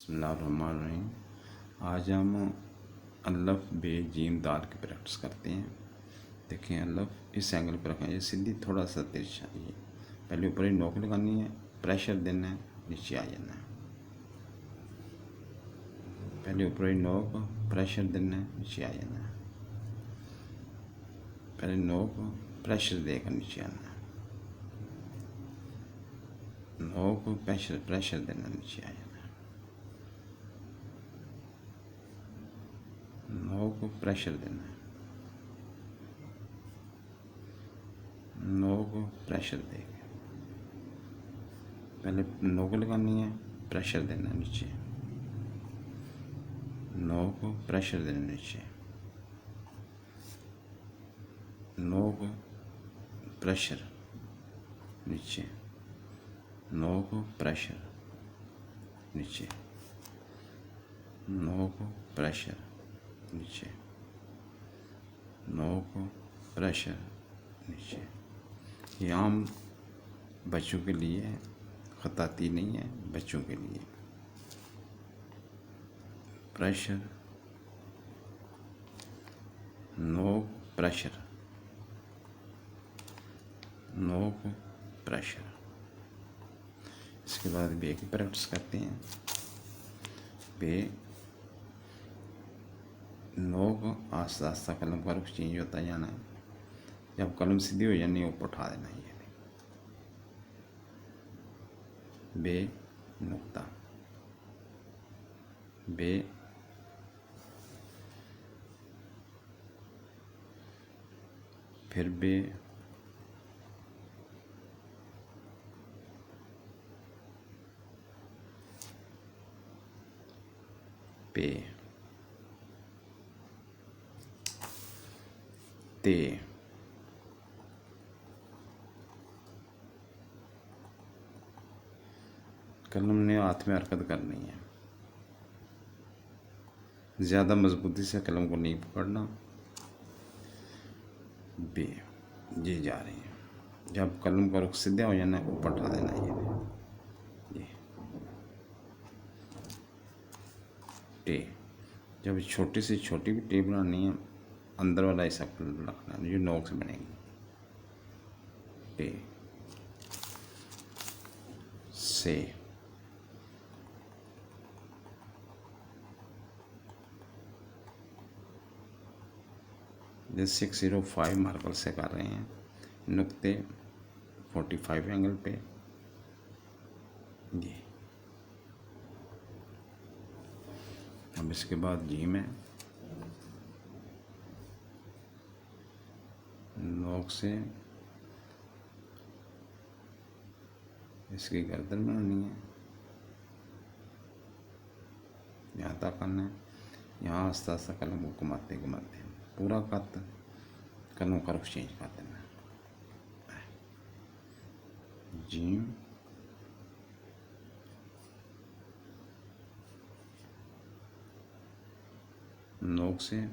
बिस्मिल्लाहिर्रहमानिर्रहीम। आज हम अल्लफ़ बे जीम दाल की प्रैक्टिस करते हैं। देखें, अल्लफ़ इस एंगल पर रखें, ये सीधी थोड़ा सा तिरछा। ये पहले ऊपर ही नोक लगानी है, प्रेशर देना है, नीचे आ जाना है। पहले ऊपर ही नोक, प्रेशर देना है, नीचे आ जाना है। पहले नोक, प्रेशर देकर नीचे आना है। नोक, प्रेशर देना, नीचे आ जाना है। नोक, प्रेशर देना है। नोक, प्रेशर देके पहले नोक लगानी है, प्रेशर देना नीचे। नोक, प्रेशर देना नीचे। नोक, प्रेशर नीचे। नोक, प्रेशर नीचे। नोक, प्रेशर नीचे। नोक, प्रेशर नीचे। ये आम बच्चों के लिए है, खताती नहीं है, बच्चों के लिए। प्रेशर, नोक, प्रेशर, नोक, प्रेशर। इसके बाद बे की प्रैक्टिस करते हैं। बे नोक, आस्ता आस्ता कलम का रुख चेंज होता जाना है। जब कलम सीधी हो जानी है, ऊपर उठा देना है। बे नुक्ता, बे फिर बे, पे, ते, कलम ने हाथ में हरकत करनी है। ज़्यादा मजबूती से कलम को नहीं पकड़ना। बे, ये जा रही है। जब कलम का रुख सीधा हो जाना है, ऊपर उठा देना ये। टे, जब छोटी से छोटी भी टे बनानी है, अंदर वाला हिस्सा रखना है, जो नोक से बनेगी। टे, से, जैसे 605 मार्कर से कर रहे हैं, नुक्ते 45 एंगल पे। ये अब इसके बाद जीम है। नोक से इसकी गर्दन बनानी है, यहाँ तक करना है। यहाँ आस्ता आस्ता कलम को घुमाते घुमाते पूरा कत कलम का रुख चेंज कर देना है। जीम, नोक से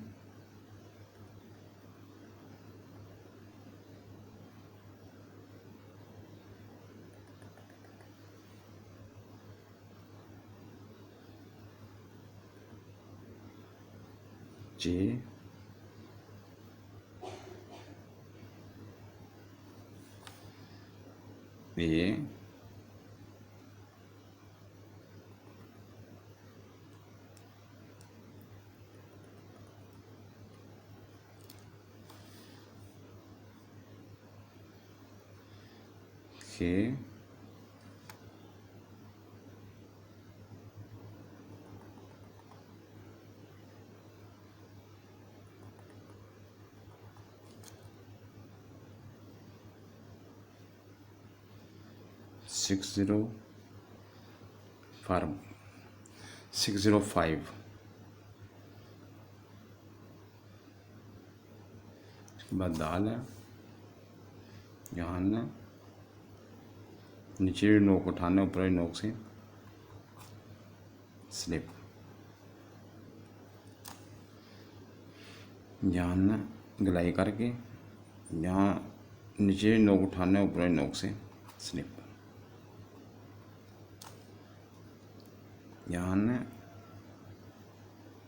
जे, पे, के, 605 इसके बाद दाल है। यहाँ ना नीचे नोक उठाना, ऊपर नोक से स्लिप। यहाँ ना गलाई करके, यहाँ नीचे नोक उठाना, ऊपर नोक से स्लिप। यहाँ ने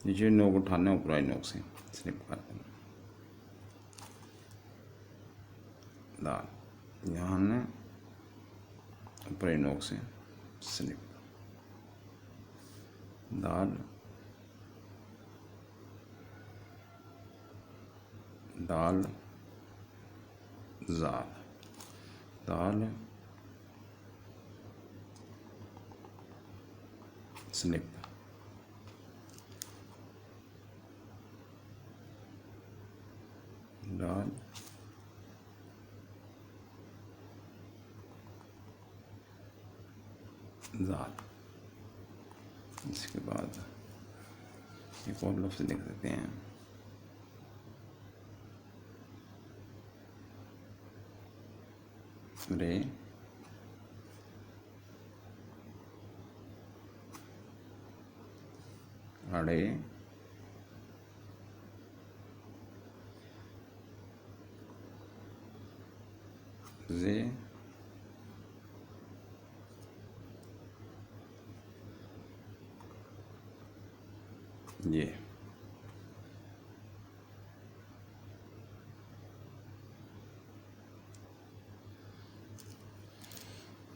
नीचे नोक उठाना, ऊपर आई नोक से स्लिप कर देना। दाल यहाँ ने ऊपर आई नोक से स्लिप, दाल दाल ज़ाल, दाल स्लिप, दाल ज़ाल। इसके बाद एक और लफ्ज़ लिख देते हैं, रे अड़े जे ये।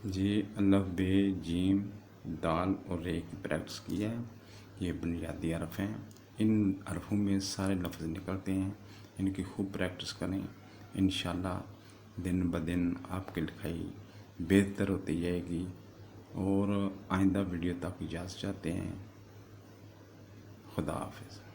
जी अल्फ बे जीम दाल और रे की प्रैक्टिस की है। ये बुनियादी हरफ हैं, इन हरफों में सारे लफ्ज़ निकलते हैं। इनकी खूब प्रैक्टिस करें, इंशाल्लाह दिन ब दिन आपकी लिखाई बेहतर होती जाएगी। और आइंदा वीडियो तक इजाज़त चाहते हैं। खुदा हाफिज़।